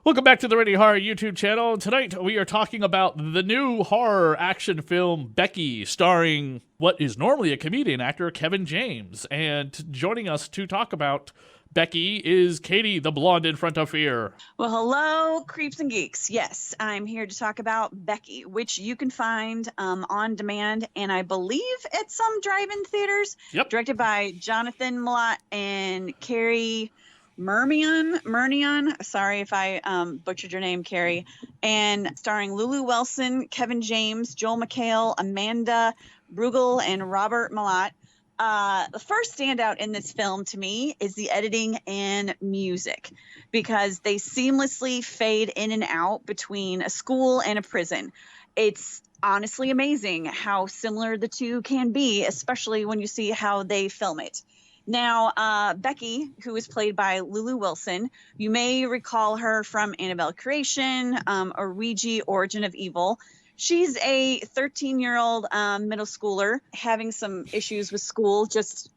Welcome back to the Ready Horror YouTube channel. Tonight we are talking about the new horror action film Becky, starring what is normally a comedian actor, Kevin James. And joining us to talk about Becky is Katie, the blonde in Front of Fear. Well, hello, creeps and geeks. Yes, I'm here to talk about Becky, which you can find on demand and I believe at some drive-in theaters. Yep. Directed by Jonathan Milott and Carrie Murnion. Sorry if I butchered your name, Carrie. And starring Lulu Wilson, Kevin James, Joel McHale, Amanda Brugel, and Robert Milott. The first standout in this film to me is the editing and music, because they seamlessly fade in and out between a school and a prison. It's honestly amazing how similar the two can be, especially when you see how they film it. Now, Becky, who is played by Lulu Wilson, you may recall her from Annabelle Creation, or Ouija, Origin of Evil. She's a 13-year-old middle schooler having some issues with school, just,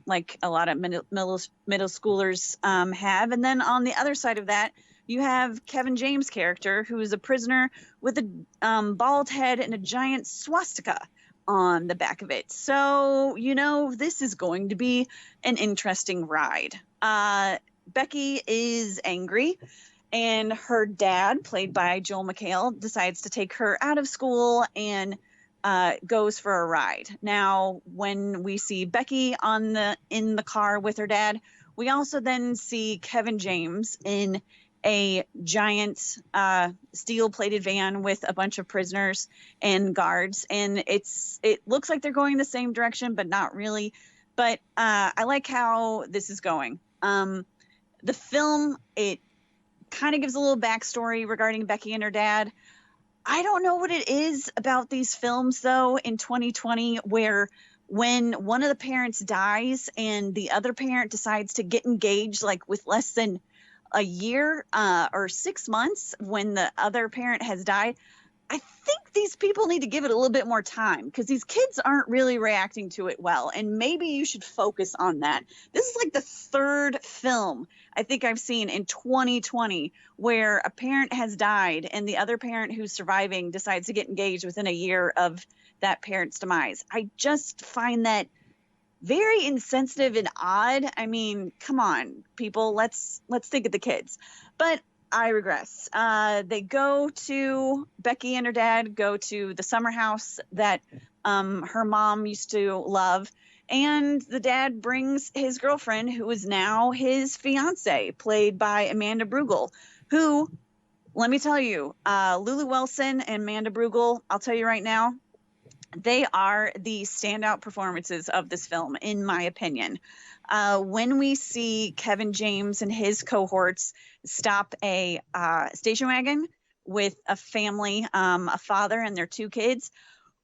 like a lot of middle schoolers have. And then on the other side of that, you have Kevin James' character, who is a prisoner with a bald head and a giant swastika on the back of it. So, this is going to be an interesting ride. Becky is angry, and her dad, played by Joel McHale, decides to take her out of school and goes for a ride. Now, when we see Becky in the car with her dad, we also then see Kevin James in a giant steel-plated van with a bunch of prisoners and guards, and it looks like they're going the same direction, but not really. But I like how this is going. The film, it kind of gives a little backstory regarding Becky and her dad. I don't know what it is about these films, though, in 2020, where when one of the parents dies and the other parent decides to get engaged, like with less than a year or 6 months when the other parent has died, I think these people need to give it a little bit more time, because these kids aren't really reacting to it well. And maybe you should focus on that. This is like the third film I think I've seen in 2020 where a parent has died and the other parent who's surviving decides to get engaged within a year of that parent's demise. I just find that very insensitive and odd. I mean, come on, people, let's think of the kids. But I regress. Becky and her dad go to the summer house that her mom used to love. And the dad brings his girlfriend, who is now his fiance, played by Amanda Brugel, who, let me tell you, Lulu Wilson and Amanda Brugel, I'll tell you right now, they are the standout performances of this film, in my opinion. When we see Kevin James and his cohorts stop a station wagon with a family, a father and their two kids,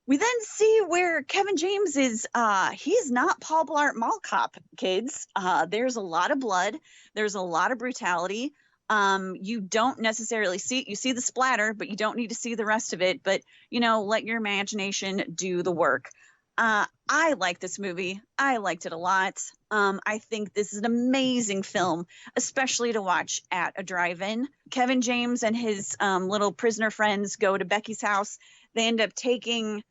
we then see where Kevin James is. He's not Paul Blart Mall Cop, kids. There's a lot of blood. There's a lot of brutality. You don't necessarily you see the splatter, but you don't need to see the rest of it. But, let your imagination do the work. I like this movie. I liked it a lot. I think this is an amazing film, especially to watch at a drive-in. Kevin James and his little prisoner friends go to Becky's house. They end up taking,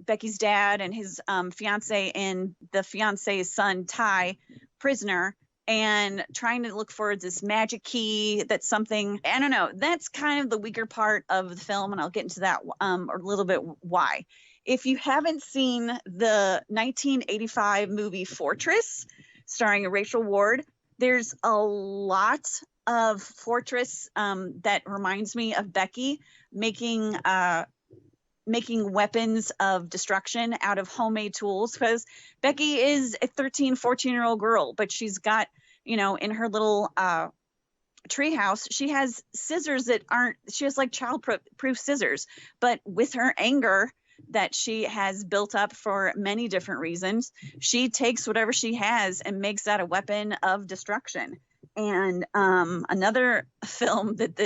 Becky's dad and his fiance and the fiance's son, Ty, prisoner, and trying to look for this magic key. That's something, I don't know, that's kind of the weaker part of the film, and I'll get into that a little bit why. If you haven't seen the 1985 movie Fortress, starring Rachel Ward, there's a lot of Fortress that reminds me of Becky making weapons of destruction out of homemade tools, because Becky is a 13, 14-year-old girl, but she's got, in her little treehouse, she has scissors she has like child-proof scissors, but with her anger that she has built up for many different reasons, she takes whatever she has and makes that a weapon of destruction. And another film that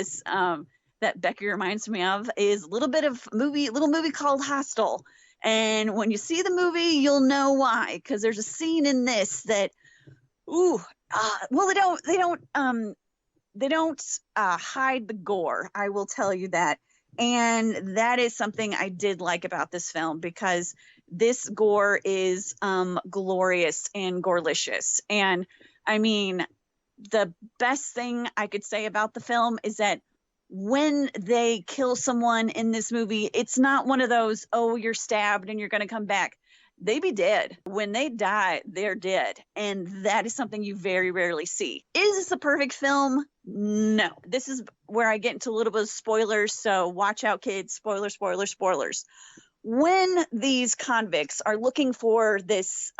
that Becky reminds me of is a little movie called Hostel. And when you see the movie, you'll know why, because there's a scene in this that, they don't hide the gore. I will tell you that. And that is something I did like about this film, because this gore is glorious and gorelicious. And I mean, the best thing I could say about the film is that when they kill someone in this movie, it's not one of those, oh, you're stabbed and you're going to come back. They be dead. When they die, they're dead. And that is something you very rarely see. Is this a perfect film? No. This is where I get into a little bit of spoilers. So watch out, kids. Spoilers, spoilers, spoilers. When these convicts are looking for this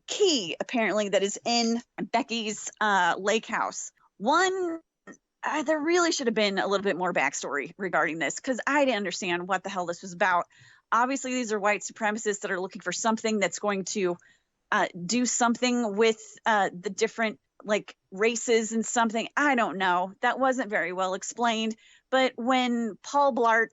key, apparently, that is in Becky's lake house, there really should have been a little bit more backstory regarding this, because I didn't understand what the hell this was about. Obviously, these are white supremacists that are looking for something that's going to do something with the different races and something. I don't know. That wasn't very well explained. But when Kevin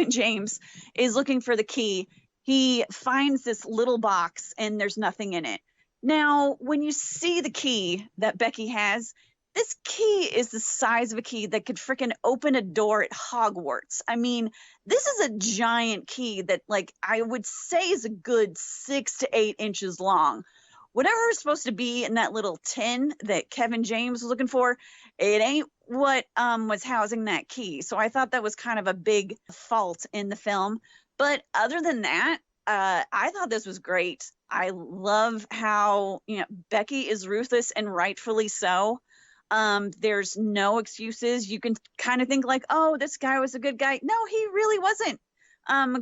James is looking for the key, he finds this little box and there's nothing in it. Now, when you see the key that Becky has, this key is the size of a key that could freaking open a door at Hogwarts. I mean, this is a giant key that, I would say is a good 6 to 8 inches long. Whatever was supposed to be in that little tin that Kevin James was looking for, it ain't what was housing that key. So I thought that was kind of a big fault in the film. But other than that, I thought this was great. I love how, Becky is ruthless, and rightfully so. There's no excuses. You can kind of think oh, this guy was a good guy. No, he really wasn't.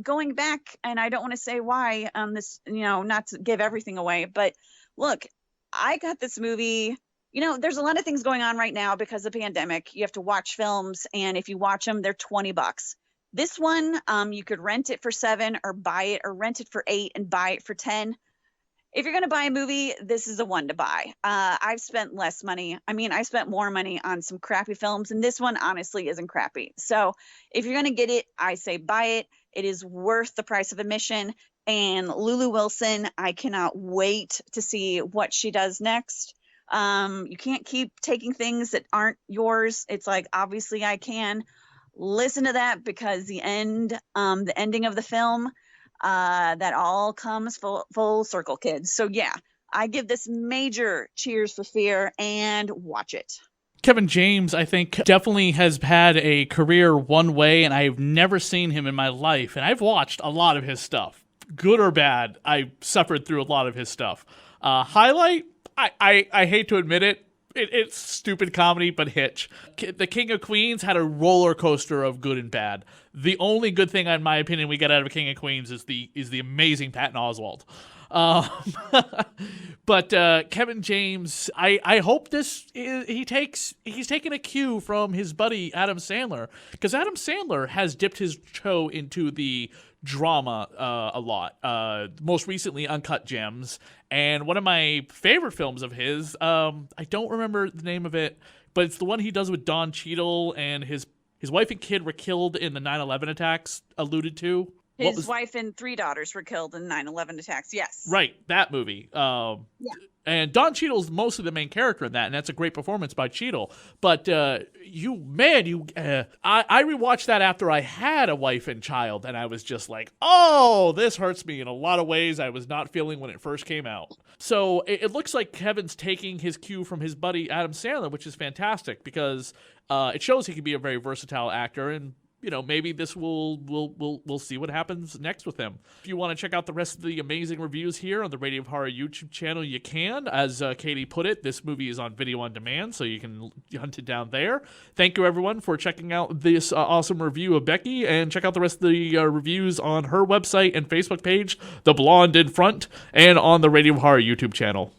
Going back, and I don't want to say why, this, not to give everything away, but look, I got this movie, there's a lot of things going on right now because of the pandemic. You have to watch films, and if you watch them, they're $20. This one, you could rent it for $7 or buy it, or rent it for $8 and buy it for $10. If you're going to buy a movie, this is the one to buy. I've spent less money. I spent more money on some crappy films, and this one honestly isn't crappy. So if you're going to get it, I say buy it. It is worth the price of admission. And Lulu Wilson, I cannot wait to see what she does next. You can't keep taking things that aren't yours. It's obviously I can. Listen to that, because the ending of the film, that all comes full circle, kids. So yeah, I give this major cheers for fear, and watch it. Kevin James, I think, definitely has had a career one way, and I've never seen him in my life. And I've watched a lot of his stuff, good or bad. I suffered through a lot of his stuff. Highlight, I hate to admit it, it's stupid comedy, but Hitch. The King of Queens had a roller coaster of good and bad. The only good thing, in my opinion, we get out of a King of Queens is the amazing Patton Oswalt. But Kevin James, I hope he's taken a cue from his buddy Adam Sandler, because Adam Sandler has dipped his toe into the drama a lot. Most recently, Uncut Gems, and one of my favorite films of his, I don't remember the name of it, but it's the one he does with Don Cheadle, and his wife and kid were killed in the 9/11 attacks alluded to. His wife and 3 daughters were killed in 9/11 attacks. Yes. Right, that movie. Yeah. And Don Cheadle's mostly the main character in that, and that's a great performance by Cheadle. But I rewatched that after I had a wife and child, and I was just like, oh, this hurts me in a lot of ways I was not feeling when it first came out. So it looks like Kevin's taking his cue from his buddy Adam Sandler, which is fantastic, because it shows he can be a very versatile actor, and maybe this we'll see what happens next with him. If you want to check out the rest of the amazing reviews here on the Radio of Horror YouTube channel, you can. As Katie put it, this movie is on video on demand, so you can hunt it down there. Thank you, everyone, for checking out this awesome review of Becky, and check out the rest of the reviews on her website and Facebook page, The Blonde in Front, and on the Radio of Horror YouTube channel.